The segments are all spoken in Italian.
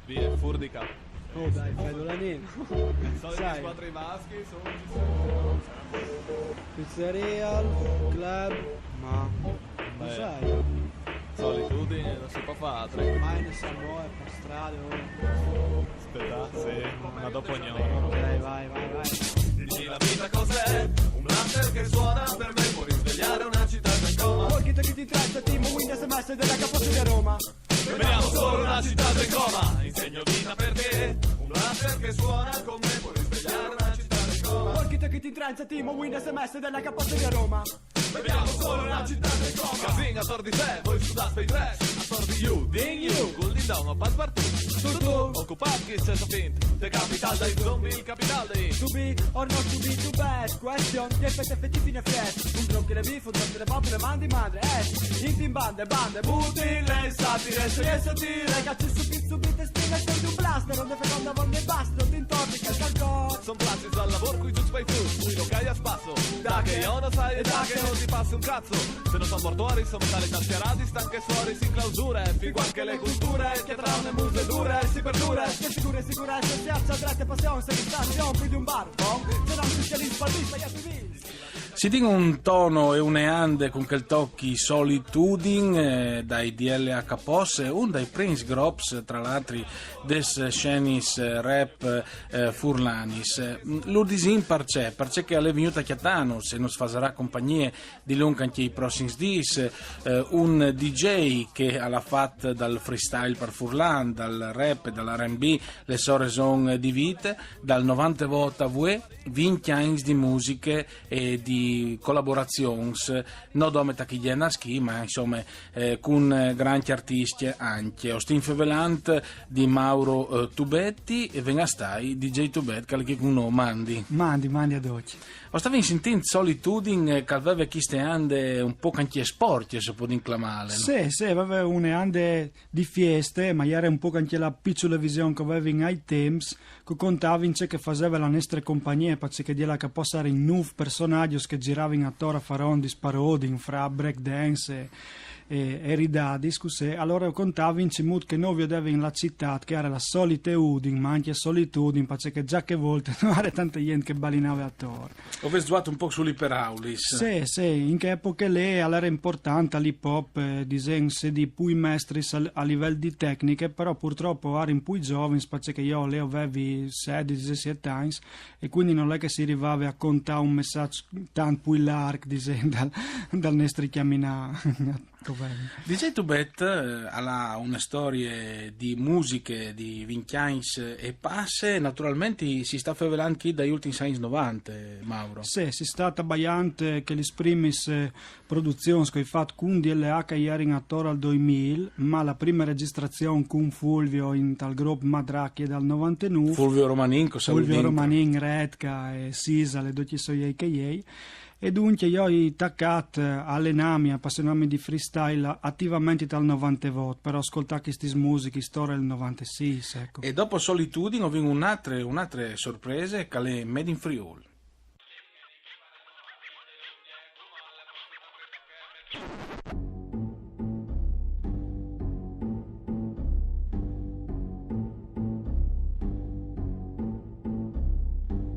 Via, Furdica. Oh dai, fai dolanino. Soliti Sai, squadre maschi sono pizzeria, club, ma non Beh. sai, solitudine, non si può fare. mai ne sa muore per strade. Oh. Aspetta, sì, ma dopo ognuno. Ok, vai. Dici la vita cos'è? Un blaster che suona per me può risvegliare una città in coma. Walkie che ti tratta, Timo Windows SMS della Capoccia di Roma. Vediamo solo una città in coma. Insegno vita per te. Un blaster che suona con me può risvegliare una città in coma. Walkie che ti tratta, Timo Windows SMS della Capoccia di Roma. Vediamo solo una città in coma. Casino, a sordi te, voi sudate trash. A sordi you, ding you. Golden down, a passepartout. Tu. Occupati, senza fint. The capital dei zombie, il capital dei. To be or not to be too bad. Question, che effetti fine fresh. Un tronco le beef, un tronco le pop, le mandi madre. In bande, butille, satire, satire. Cazzi subite, spiega sei di un blaster. Onde feconda, vonde bastro, ti intornica il calcolo. Son placi dal lavoro qui giusto fai tu. Qui lo cai a spasso. Da che io non sai e da che non ti passi un cazzo. Se non sono mortuori, sono tale tascherati, stanche fuori, si clausure. Figo anche le culture, che tra le muse dure si perdure. Che sicurezza, si alza, dritte, passione, se distanziamo più di un bar. Se non si chiede spallista, gli attivisti. Si tiene un tono e un'eande con quel tocchi solitudine dai DLH Posse, un dai Prince Grops, tra l'altro des scenis rap furlanis. L'urdisin perché che alle venuta chiatano, se non sfaserà compagnie di lungo anche i prossimi dis, un DJ che alla fat dal freestyle per Furlan, dal rap e dall'R&B, le sue raison di vita, dal 90 vota VE, 20 anni di musiche e di collaborazioni non dome tachiglienaschi ma insomma con grandi artisti anche Ostin Fevelant di Mauro Tubetti e venga stai DJ Tubet che con no mandi ad oggi. o stavi sentendo solitudine che aveva queste ande un po' anche sporche se può inclamare Sì, aveva une ande di feste, ma era un po' anche la piccola visione che aveva in ai temps, che contava che faceva la nostra compagnia, perché di là che possa essere in 9 personaggi che giravano attorno a fare di sparodi, fra breakdance e ridadi, scusate, allora contava in cimut che noi vedevi in la città che era la solitudine, ma anche solitudine, perché già che volte non era tanta gente che balinava attorno. ho vestuato un po' sull'iperaulis Sì, in che epoca lì era importante l'hip hop, disegni di pui maestri a livello di tecniche, però purtroppo erano pui giovani, perché io le avevi 16-17 anni e quindi non è che si arrivava a contare un messaggio tanto pui largo, dal nostro chiamina. DJ Tubet ha una storia di musiche, di vinchiains e passe, naturalmente si sta favelando anche dagli ultimi anni 90, Mauro. Sì, si sta tabagliando che le prime produzioni che ho fatto con DLH ieri attorno al 2000, ma la prima registrazione con Fulvio in tal gruppo Madracchi è dal 99. Fulvio Romanin, Redca e Sisa, le due soiei che iei. E dunque io ho attaccato allenami, appassionarmi di freestyle attivamente dal 90 volte, però ascoltare queste musiche storia del 96, ecco. E dopo Solitudine ho vinto un'altra sorpresa che è Made in Friuli.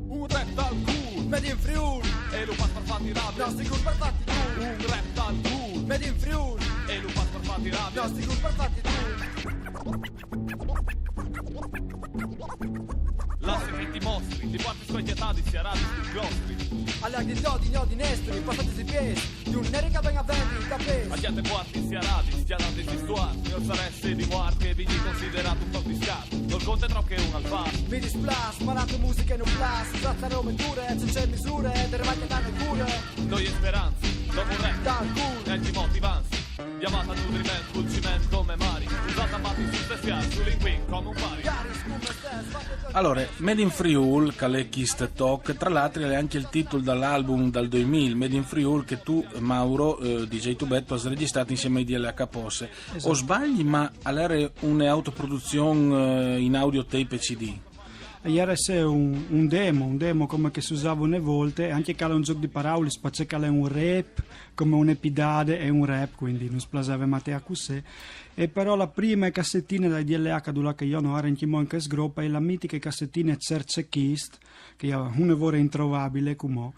Un rap dal culo, Made in Friuli, e lo passo per fatti rabbia. nostri gol per fatti tu. Un rap dal culo, Made in Friuli, e lo passo per fatti rabbia. nostri gol per fatti tu. Lasci che ti mostri, di quanti scoglietati si arati sui chiostri. Alle aghi gnodi nestri, passati sui piedi, di un neri che venga vendi, capesi. Agiate quarti si arati, stianati si stuarti. Non sareste di guardi e vigli considerato un po' di scarto. Non conta troppo che un alfaro. Mi displas, sparato musica in un blast, usate rome dure, c'è misure, te ne vai che danno cure. Noi e speranze, dopo un rap, Dal culo, e motivanza. Chiamata nutrimento, sul cimento come mari. Usata batti sul speciale, su LinkedIn come un pari. cari scume stesse, Allora, Made in Friuli, Calechist Talk, tra l'altro è anche il titolo dall'album dal 2000, Made in Friuli, che tu, Mauro, DJ Tubetto, hai registrato insieme ai DLH Posse. Esatto. O sbagli, ma all'era un'autoproduzione in audio tape e CD? Ieri è un demo come che si usava una volta, e anche che è un gioco di parole, spaccia che è un rap, come un'epidade e un rap, quindi non splasava Matteo così. E però la prima cassettina dai DLH dove che io non ero in chimo anche sgroppa è la mitica cassettina Cercechist, che è una vorrei introvabile come,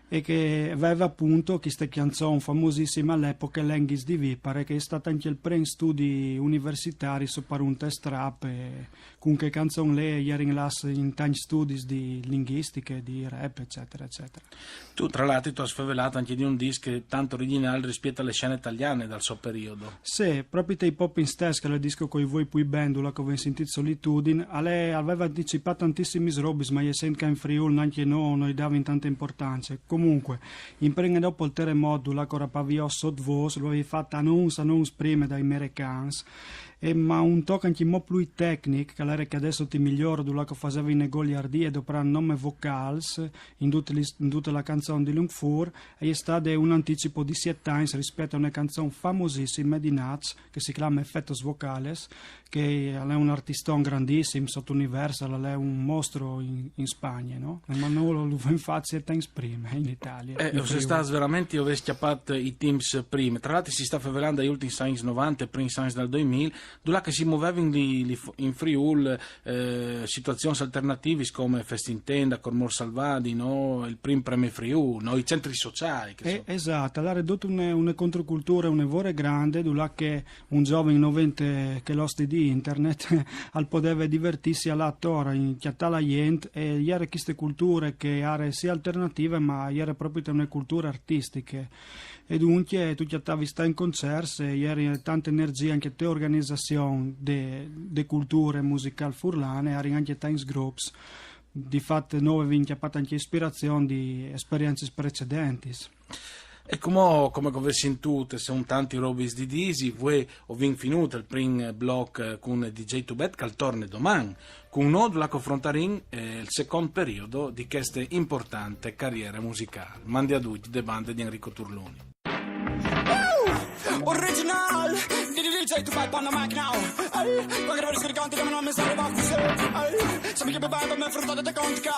e che aveva appunto questa canzone famosissima all'epoca, l'Enghis di Vipare, che è stata anche il pre in studi universitari per un test rap, e con che canzone lei ieri in tanti studi di linguistica, di rap, eccetera, eccetera. Tu tra l'altro ti hai sfavelato anche di un disco tanto originale rispetto alle scene italiane dal suo periodo. Sì, proprio dei pop in stess, che è il disco con voi poi band, che avevo sentito Solitudine, lei aveva anticipato tantissimi robe, ma essendo che in Friuli neanche noi dava in tanta importanza. Comunque, in prima dopo il terremoto, la cora pavio sottovoce, lo avevi fatto annuncio prima dai americani, ma un tocco anche un po' più tecnico, che era che adesso ti miglioro, dove faceva i negoliardi e dopo il nome vocals in tutta la canzone di Lungfur, e è stato un anticipo di 7 anni rispetto a una canzone famosissima di Nats, che si chiama Effettos Vocales, che è un artistone grandissimo, sotto Universal, è un mostro in Spagna, no? Ma non lo fa infatti 7 anni prima in Italia. Se stai veramente ove schiappato i teams prima, tra l'altro si sta favelando agli ultimi anni 90 e primi anni del 2000, dove si muoveva in Friuli situazioni alternative come Festintenda, Cormor Salvadi, no? Il primo premio Friuli, no? I centri sociali. Esatto, allora è ridotto una controcultura, un evore grande, dove che un giovane 90 che l'osti di internet al poteva divertirsi all'attore in chiattà la gente, e ieri queste culture che erano sia alternative ma ieri proprio una cultura artistica, e dunque tu chiattavi sta in concerti, e ieri tanta energia anche te organizzazione de culture musicali furlane, eri anche tanti groups, di fatto noi abbiamo chiappato anche ispirazione di esperienze precedenti. E come avessi tutte, sono tanti robis di Disi, voi ho finito il primo blog con DJ Tubet, che torna domani, con noi la confronteremo il secondo periodo di questa importante carriera musicale. Mandi a tutti le bande di Enrico Turluni. Original, DJ Tubet on the mic now. Guarda che scaricante che non mi serve così. Sappi che beveva mi affrontate te contica.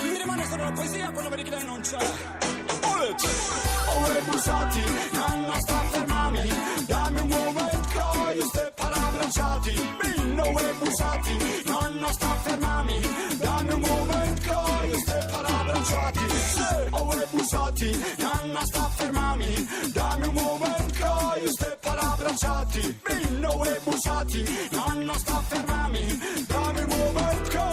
Mi rimane solo la poesia quando vedi che lei non c'è. Ore busati, non sta fermami. Dammi un momento, io ste parabbracciati. Ore busati, non sta fermami. Dammi un momento, io ste parabbracciati. Ore busati, non sta fermami. Dammi un momento, io ste parabbracciati. Ore busati, non sta fermami. Dammi un momento.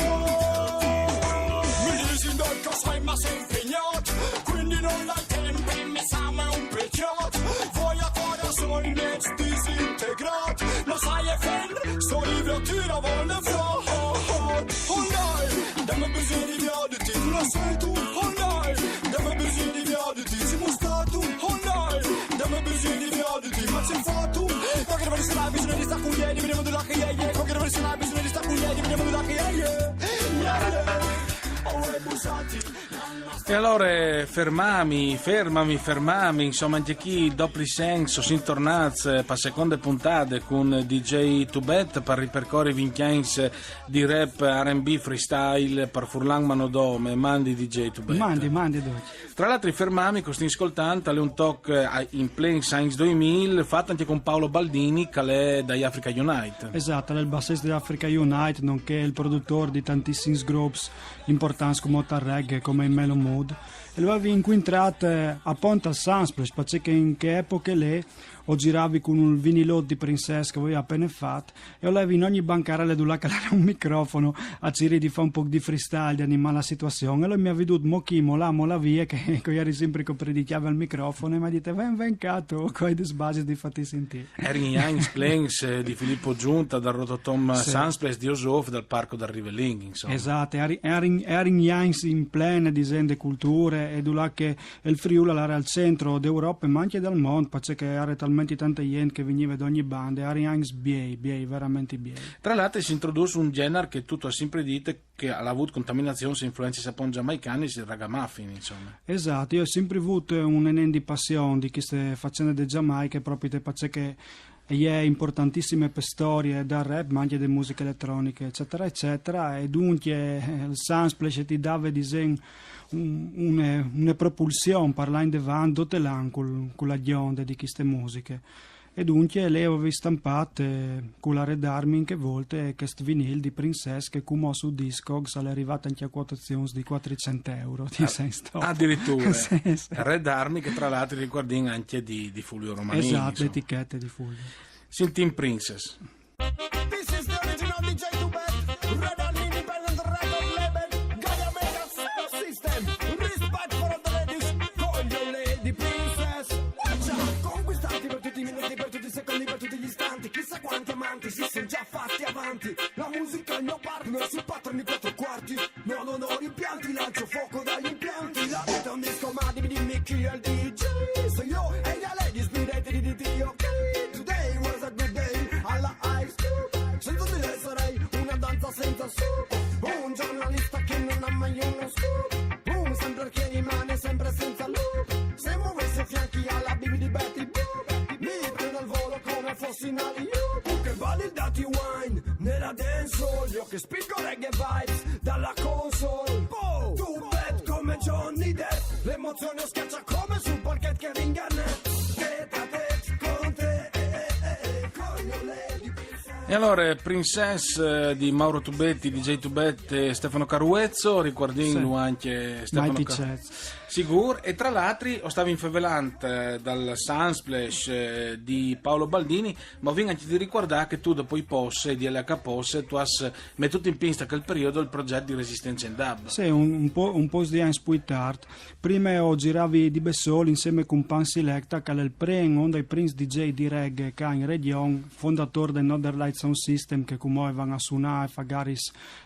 Mi dici del cosa ma sei impegnato, quindi non dai tempo e mi siamo un peccato. Voi a cuore sono in mezzo disintegrato. Lo sai è fan, sto libro ti la voglio fare. Oh dai, dammi bisogno di viaditi, lo sai tu. Oh dai, dammi bisogno di viaditi, siamo stato. Oh dai, dammi bisogno di viaditi, ma c'è fatto. Qualche versione ha bisogno di sta con ieri, vediamo della che ieri. Qualche versione ha bisogno di sta con ieri, vediamo della che ieri. E allora fermami, insomma anche chi dopo il senso si tornazza per seconde puntate con DJ Tubet per ripercorrere i vinchians di rap, R&B, freestyle per Furlan Manodome, mandi DJ Tubet. Mandi dove. Tra l'altro fermami, così ascoltante, è un talk in Plain Science 2000 fatto anche con Paolo Baldini che è dagli Africa Unite. Esatto, è il bassista di Africa Unite, nonché il produttore di tantissimi groups importanti come Otta Reggae, come il Mellow Mood, e lo avevi incontrato a Ponta al Sunsplash, perché in che epoca lì o giravi con un vinilo di Princess che avevi appena fatto, e avevi in ogni bancarella dove calare un microfono a cercare di fare un po' di freestyle, di animare la situazione, e lui mi ha veduto mola via che eri sempre che predichiava il microfono, e mi ha detto ven cato con i sbasi di fatti sentire. Eri in Heinz Plains di Filippo Giunta, dal Rototom Sunsplash di Osof, dal parco del Riveling, insomma. Esatto, eri in Heinz in plena disende culture, e dove che il Friuli era al centro d'Europa ma anche del mondo, perché era talmente tanta gente che veniva da ogni banda, era Heinz BA, veramente BA. Tra l'altro si introduce un genere che tutto ha sempre detto che ha avuto contaminazioni e influenze sapon giamaicane, il ragamuffin, insomma. Esatto, io ho sempre avuto un enen di passione di queste faccende di Giamaica, proprio perché e è importantissime per storie dal rap ma anche di musica elettronica eccetera eccetera, e dunque il Sunsplash ti dava una propulsione parlando in davanti tutte l'anno con la gionda di queste musiche. E dunque lei aveva stampato con la Red Army che volte questo vinile di Princess che come su Discogs è arrivata anche a quotazioni di 400 euro. Addirittura. Sì. Red Army che tra l'altro ricordi anche di Fulvio Romanini. Esatto, le etichette di Fulvio. Senti in Princess. This is the original DJ Tubet, Red and Independent Record Label, Gaia Mega Sound System, respect for all the ladies, voglio lady princess, watch out, conquistanti per tutti i minuti, per tutti i secondi, per tutti gli istanti, chissà quanti amanti si sono già fatti avanti, la musica è il mio partner, sul pattern di 4 quarti, non ho rimpianti, lancio fuoco dagli impianti, la vita è un disco ma dimmi chi è il DJ, so io e gli ladies, splendete di DT, ok, today was a good day, alla Ice Cube, sento di sarei una danza senza scoop, un giornalista che non ha mai uno scoop, un sempre che rimane sempre senza loop, se muovesse i fianchi alla bibi di Betty Boop, mi prendo al volo come fossi in Aliu, che vale il dirty wine nella dancehall, io che spicco reggae vibes dalla console, tu bet come Johnny Depp, l'emozione schiaccia come sul parquet che ringarnet, tete a tete con te, coglio lady. E allora, Princess di Mauro Tubetti, DJ Tubetti e Stefano Caruezzo, ricordiamo anche Stefano Sicur, e tra l'altro stavo in fevelant dal Sunsplash di Paolo Baldini, ma vengo anche di ricordare che tu dopo i posse di LH Posse tu hai messo in pista quel periodo il progetto di Resistenza in Dub. Sì, un po' di anni spuitart. Prima ho giravi di Bessol insieme con Pan Selecta, che è il primo dei Prince DJ di reggae che in regione, fondatore del Northern Light Sound System, che come vanno a suonare e fare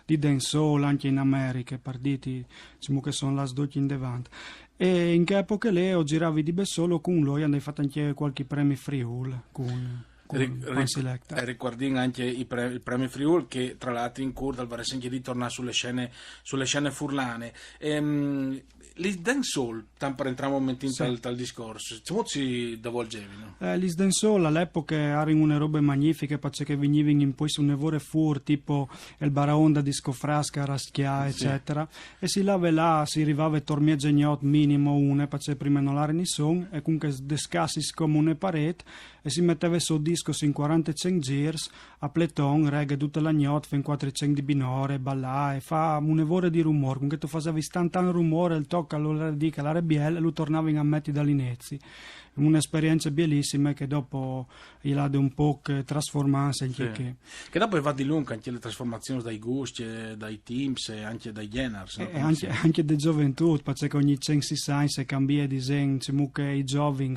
di dancehall anche in America, partiti diciamo che sono las dotti in davanti. E in che epoca lei ho giravi di Bessolo con lui, andai fatto anche qualche premio Friul con Pan Selecta. Ricordiamo anche il premio Friul che tra l'altro in curva al Varesenchi di tornare sulle scene furlane. L'Is Dancehall, tanto per entrare un momento in tal discorso, come ci davolgevano? L'Is Dancehall all'epoca erano una robe magnifiche, perché venivano in poi su nevore fur, tipo il Baraonda, Disco Frasca, Raschia, eccetera, e si là si arrivava a tormie geniot minimo una, perché prima non l'erano son, e comunque descassis come una parete, e si metteva su disco in 40 gears, a pleton, reggae tutta la notte, fin 400 di binore, ballare, e fa un nevore di rumore, comunque tu facevi tanto rumore, il tocca allora dica la RBL e lo tornavi a metti dall'inizio. Un'esperienza bellissima che dopo gli ha un po' trasformarsi anche che dopo va di lungo anche le trasformazioni dai gusti, dai teams e anche dai geners, no? anche di gioventù, perché ogni 106 anni si cambia disegno, che i giovani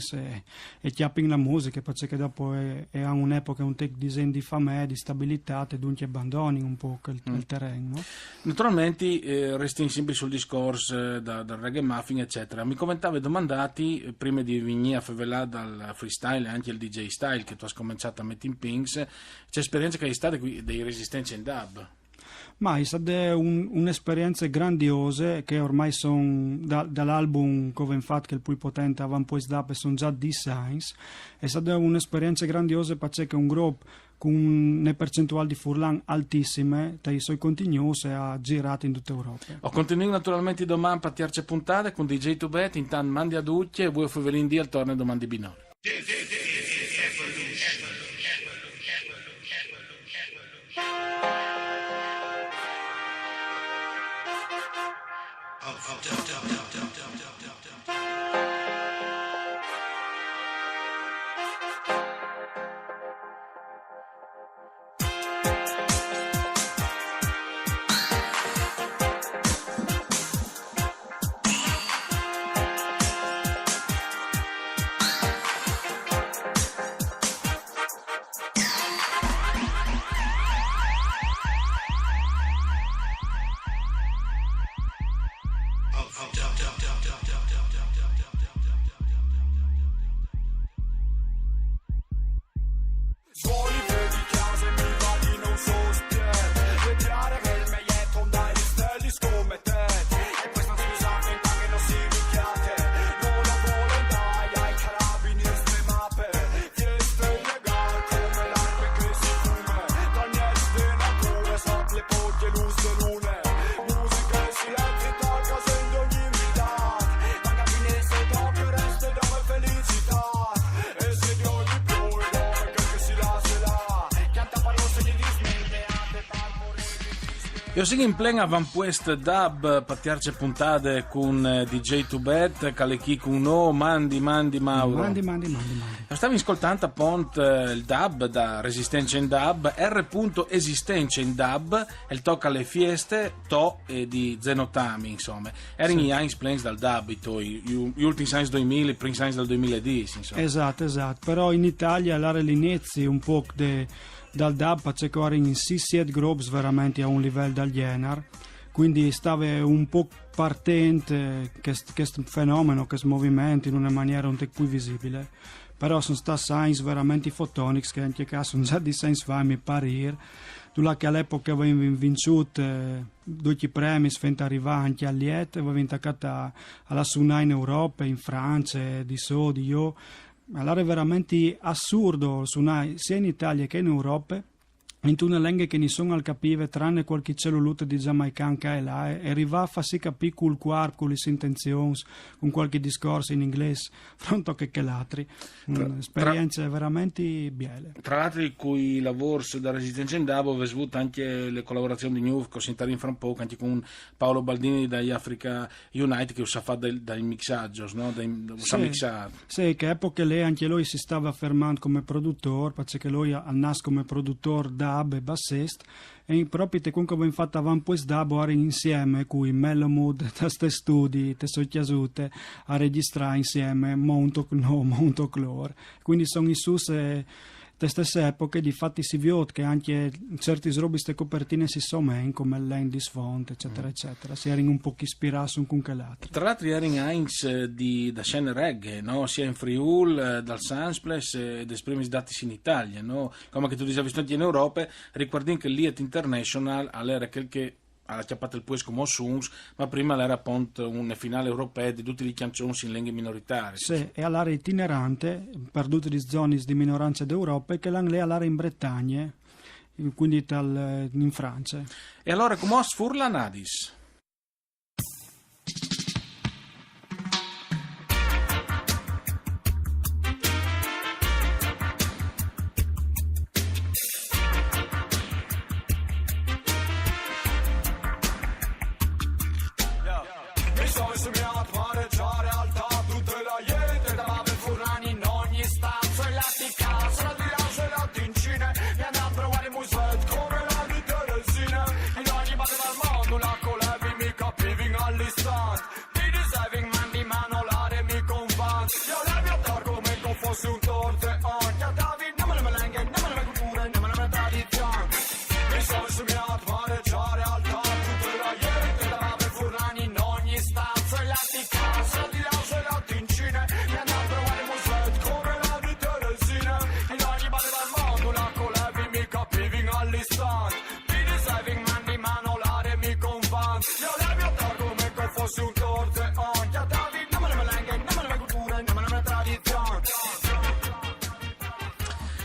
e chiappino la musica, perché dopo è un'epoca un tech disegno di famè, di stabilità e dunque abbandoni un po' il terreno, no? Naturalmente resti sempre sul discorso dal reggae muffin eccetera. Mi commentavo e domandati prima di venire a favelà dal freestyle e anche il DJ style che tu hai cominciato a mettere in pings, c'è esperienza che hai state qui dei Resistenza in Dub? Ma è stata un'esperienza grandiosa che ormai sono dall'album Coven Fat che il più potente avevamo poi dato sono già di Science, è stata un'esperienza grandiosa perché è un gruppo con una percentuale di furlan altissime dai suoi continuous e ha girato in tutta Europa. Ho continuato naturalmente domani per tirarci puntate con DJ Tubet, intanto mandi a Ducce e voi fuvelin di al torno e domandi binori. Io sigo in plena avampuest dub, pattiarce puntate con DJ Tubet, calechi con no, mandi Mauro. Mandi. Stavi ascoltando appunto il dub da Resistenza in Dub, R.Esistenza in Dub, e il tocca alle fieste, e di Zenotami, insomma. Erano gli anni plens dal dub, gli ultimi anni 2000, i primi anni del 2010, insomma. Esatto, però in Italia all'inizio un po' dal dub faceva in 6-7 gruppi veramente a un livello del genere, quindi stava un po' partente questo fenomeno, questo movimento in una maniera un po' più visibile, però sono stati signs veramente fotonici che anche qua sono già di signs fammi parire, dove che all'epoca avevano vinto due premi sfenta arrivare anche all'Iet, avevano attaccata alla Sunai in Europa, in Francia, di io. Allora è veramente assurdo suonare sia in Italia che in Europa in una lingua che ne sono al capive tranne qualche cellulite di giamaican che è là e arriva a farsi capire col cuore, con le intenzioni, con qualche discorso in inglese pronto che l'altri un'esperienza veramente bella. Tra l'altro cui lavori da Resistenza in Dub ho avuto anche le collaborazioni di New con Sintarin fra un po' anche con Paolo Baldini dagli Africa Unite che usa fa dai mixaggio, no? Sì, che epoca lei anche lui si stava affermando come produttore, perché lui ha nato come produttore dub e bassist e proprio te comunque abbiamo fatto avanti questo dub ora insieme cui Mellow Mood da ste studi te sono chiasute a registrare insieme Monto Clore, quindi sono i sus le stesse epoche di fatti si vede che anche certi robi ste copertine si somen come l'Endis Font eccetera eccetera si erano un po' ispirati con che l'altro. Tra l'altro erano anche da scene reggae, no? Sia in Friul dal Sunsplash ed esprimi dati in Italia, no? Come che tu dicevi in Europa ricordi che l'Iet International all'era che ha chiappato il puesco come Suns, ma prima era appunto un finale europeo di tutti i canzoni in lingue minoritarie. Sì, e all'area itinerante per tutte le zone di minoranza d'Europa che l'anglè all'area in Bretagna, quindi in Francia. E allora come sfurla Nadis?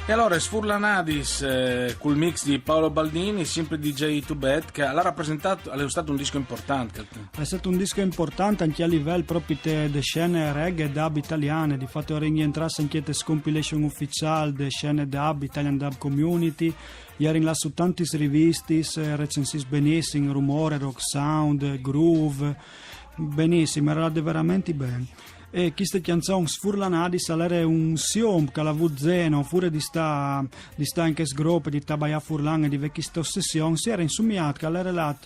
E allora Sfurlanadis col mix di Paolo Baldini, sempre DJ Tubet, che l'ha rappresentato, è stato un disco importante. È stato un disco importante anche a livello proprio di scene reggae e dub italiane, di fatto è rientrato anche le compilation ufficiali di scene dub, Italian Dub Community, ieri là su tanti rivisti, recensisi benissimo, Rumore, Rock Sound, Groove, benissimo, era veramente bene. E queste canzoni Sfurlanadis era un siom che l'avevo zeno oppure di sta in che sgroppo di Tabaia Furlan e di vecchie ossessioni si era insumiato che era là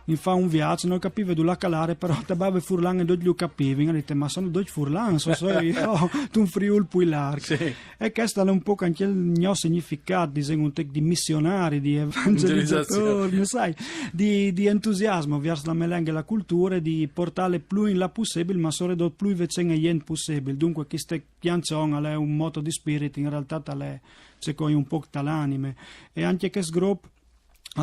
in fa un viaggio non capiva dove calare però Tabaia Furlan e dove lo capivi e dite ma sono due Furlan so io tu un Friul poi largo sì. E questo è un po' anche il mio significato di missionari di evangelizzatori sai di entusiasmo verso la melenga e la cultura di portare più in là possibile ma soprattutto più vicino agli enti possibile dunque queste canzoni è un moto di spirito in realtà è secondo un po' l'anime e anche questo gruppo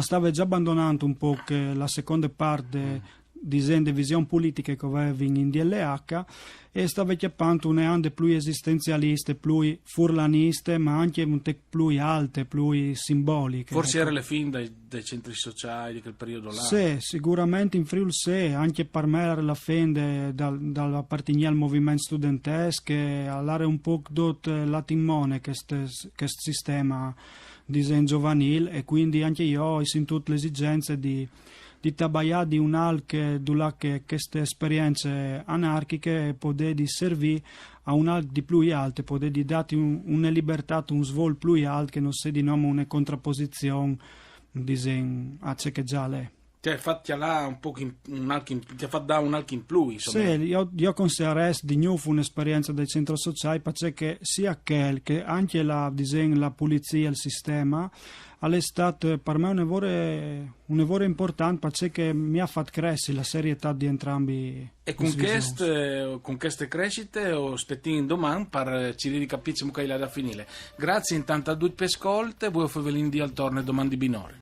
stava già abbandonando un po' la seconda parte di visione politica che aveva in DLH e stava chiappando une ande più esistenzialiste, più furlaniste, ma anche un te più alte, più simboliche. Forse era le fin dei centri sociali di quel periodo là. Sì, sicuramente in Friuli sì, anche per me era la fin dall'appartenere al movimento studentesco e all'area un po' la timone questo sistema disegno giovanile e quindi anche io ho sentito l'esigenza di di tabaiare di un'alche che queste esperienze anarchiche poter di servire a un'alche di più alte, poter di dare una libertà, un svol più alto che non sia di nome una contrapposizione a ciò che già è. Ti ha fatto là un po' ti ha fatto dare un alco in più, insomma. Sì, io considererei di nuovo un'esperienza del centro sociale perché sia che anche la pulizia, il sistema, è stato per me un lavoro importante perché mi ha fatto crescere la serietà di entrambi. E con queste crescite ho aspettato domani per ci di capire come è da finire. Grazie intanto a tutti per ascolto, voi favelin di al torno e domani di binore.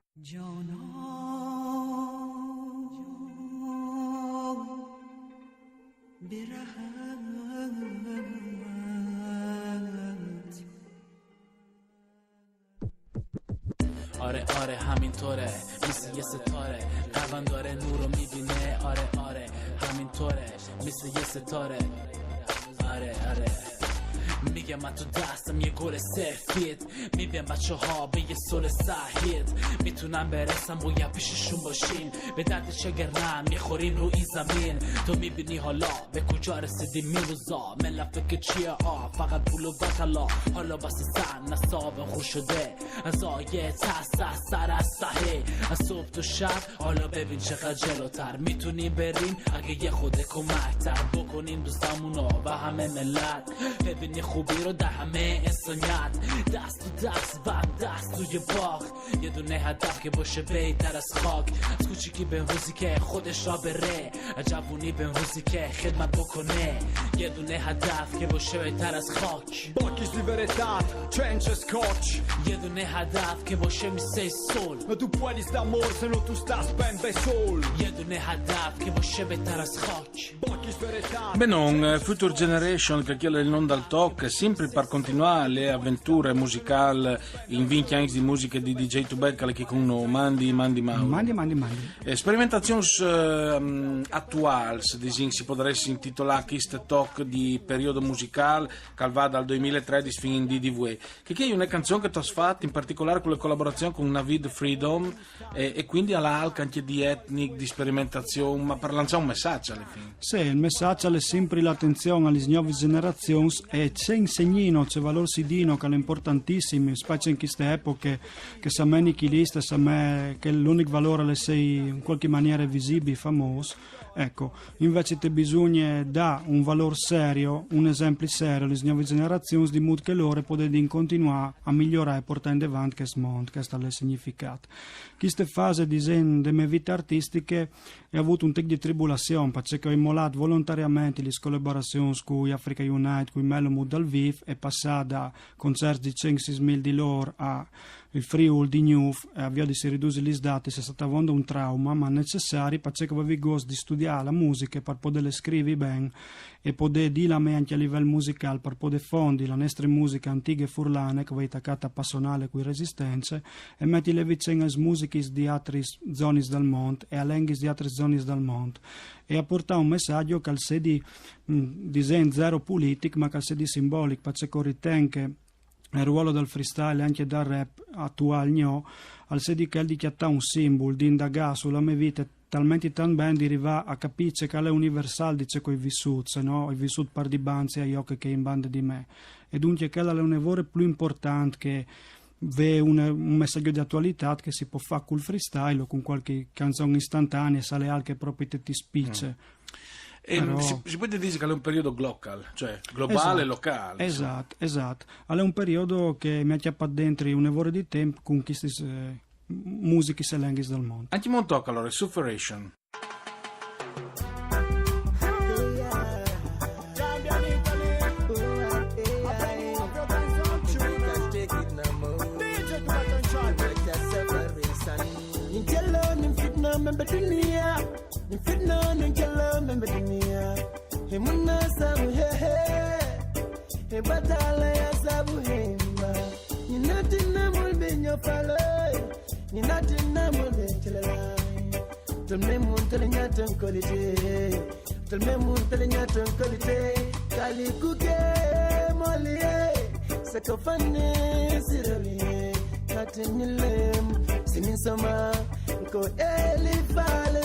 آره همینطوره مثل یه ستاره قلبم داره نور رو میبینه آره همینطوره مثل یه ستاره آره میگم من تو دستم یه گل سفید میبین بچه ها به یه سول سحید میتونم برسم باید پیششون باشیم به درد شگرنم میخوریم رو این زمین تو میبینی حالا به کجا رسیدیم میروزا ملت فکر چیه فقط پول و بطلا حالا بس سن نصاب خور شده از آیه تست سر از صحیح از صبح تو شب حالا ببین چقدر جلوتر میتونیم بریم اگه یه خود کمکتر بکنیم دوستمونو و همه ملت ببینی خوبی رو در همه انسانیت دست تو دست و دست توی باغ یه دونه هدف که باشه بهتر از خاک از کوچیکی به روزی که خودش را بره از جوونی به روزی که خدمت بکنه یه دونه هدف که باشه بهتر از خاک Pochi di verità, trench e scotch. یه دونه هدف که باشه میسه سول Ma tu puoi d'amor se non tu stas ben bei sol. یه دونه هدف که باشه بهتر از خاک Pochi verità. Benon, Future Generation, che è il non dal talk, sempre per continuare le avventure musicali in 20 anni di musica di DJ Tubercale che con Mandi. Sperimentazioni attuali, si potrebbe intitolare questo talk di periodo musicale che va dal 2013 fino in DDV, che è una canzone che tu hai fatto in particolare con le collaborazioni con Navid Freedom e quindi alla alca anche di ethnic, di sperimentazione, ma per lanciare un messaggio alla fine. Sì, il messaggio è sempre l'attenzione alle nuove generazioni e c'è insegnino, c'è valore sidino che è importantissimo, specie in queste epoche che sa me nichilista, sa me che l'unico valore è sei in qualche maniera visibile, famoso. Ecco, invece te bisogna dare un valore serio, un esempio serio alle nuove generazioni di modo che loro possano continuare a migliorare e portare in avanti questo mondo, questo è il significato. Questa fase della mia vita artistica ho avuto un tic di tribolazione perché ho immolato volontariamente le collaborazioni con Africa Unite, con Melo Mood dal Viv e passato da concerti di 5-6 di loro a il Friuli di Newf e avvio di si ridurre le date se è stato avendo un trauma ma necessario perché avevo gosto di studiare la musica per poter scrivere bene e poter dire a me anche a livello musicale per poter fondere la nostra musica antica e furlane che va attaccata passionale con resistenze e mettere vicino alle musiche di altre zone del mondo e alle lingue di altre zone del mondo e a portare un messaggio che sia di disegno zero politico ma che sia di simbolico perché ritengo che il ruolo del freestyle e anche del rap attuale al sedi che di chiattare un simbolo di indagare sulla mia vita talmente tan ben di arrivare a capire che è universale dice coi vissuti se no i vissuti per di banzi agli occhi che in banda di me e dunque che è un lavoro più importante che vede un messaggio di attualità che si può fare col freestyle o con qualche canzone istantanea sale anche proprio ti spicce. Però... si può dire che è un periodo global, cioè globale e locale. Esatto. È un periodo che mi ha chiappato dentro un lavoro di tempo con queste musiche e lingue del mondo. Anche un tocco allora, Sufferation. Ni fitna ni kala membe dunia he munna sabu he batala ya sabu he ma ni natina mulbe nyopalo ni natina mulbe chelala tul memun telnya tan quality tul memun telnya tan quality kali kuke molie sakofane sirali katinilem sinisama ko elifala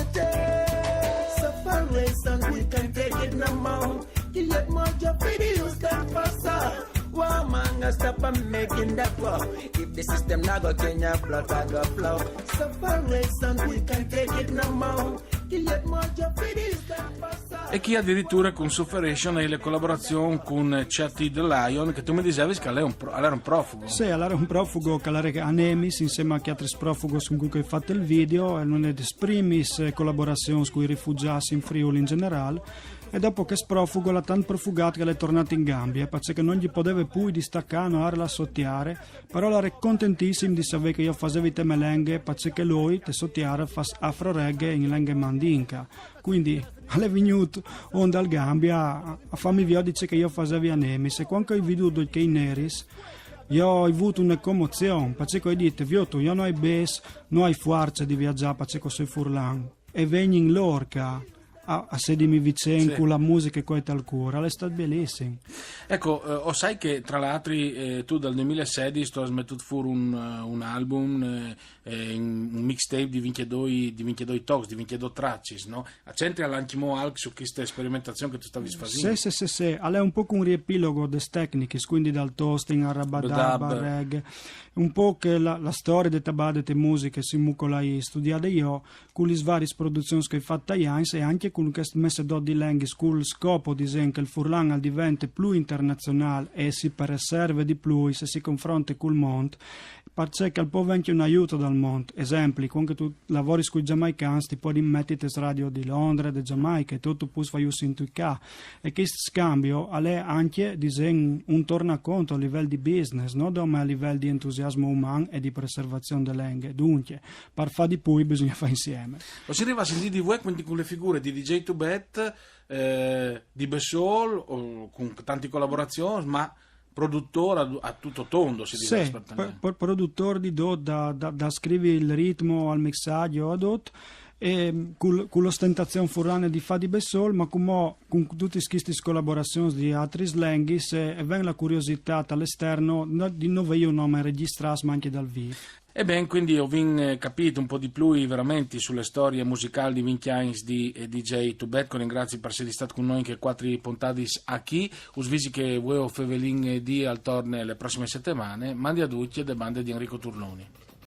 more. You let more job videos that faster. Wow, man, I stop and making that flow. If the system not go Kenya, blood I go flow. So far away, son, we can take it no more. You let more job videos that faster. E chi addirittura con Sufferation e le collaborazioni con Chatty the Lion, che tu mi dicevi che lei era un profugo. Sì, allora è un profugo che a Nemis insieme a altri profughi con cui ho fatto il video, e non è di primis collaborazioni con i rifugiati in Friuli in generale. E dopo che sprofugo l'ha tanto profugato che l'è tornato in Gambia, perché non gli poteva più distaccare, arla sottiare, però l'era contentissimo di sapere che io facevo te melenghe, perché lui te sottiare fa afro reggae in lingua mandinca. Quindi è venuto onda al Gambia a farmi via, dice che io facevo a Nemis, e quando ho veduto che i neris io ho avuto una commozione, perché ho detto, io non ho bes, non ho forza di viaggiare perché sono furlan, e vengo in Lorca a sedimi vicino sì, con la musica e coi tal cura, è stato bellissimo. Ecco, sai che tra l'altro tu dal 2016 hai smettuto fuori un album, un mixtape di 22 talks, di 22 tracce, no? Accentri all'anchimo anche su questa sperimentazione che tu stavi facendo. Sì, è un po' un riepilogo des tecniche, quindi dal toasting al rabadab, al reggae, un po' che la storia delle tabade e musiche si mucolai studiate io, con le varie produzioni che ho fatto e anche con queste messe di lingue, con il scopo di che il Furlan diventa più internazionale e si serve di più se si confronta con il mondo, perché il può anche un aiuto dal mondo. Esempi, quando tu lavori con i giamaicani, ti puoi mettere radio di Londra, di Giamaica, e tutto puoi fare in tutti. E questo scambio è anche un tornaconto a livello di business, non a livello di entusiasmo umano e di preservazione delle lingue. Dunque, per fare di più bisogna fare insieme. Lo si arriva a sentire di voi quindi con le figure di DJ Tubet, di Bessol, con tante collaborazioni, ma produttore a tutto tondo, si dice. Sì, produttore di dot da scrivere il ritmo al mixaggio a dot, e con l'ostentazione furlana di Fadi Bessol, ma con tutte queste collaborazioni di altri slangis, e viene la curiosità all'esterno di non io nome registrare, ma anche dal vivo. Ebbene, quindi ho capito un po' di più veramente sulle storie musicali di Vinchiains di DJ Tubet, con ringrazio per essere stato con noi anche 4 puntate a chi, usvisi che voi o fevelin di al torne le prossime settimane, mandi a tutti e de bande di Enrico Turloni.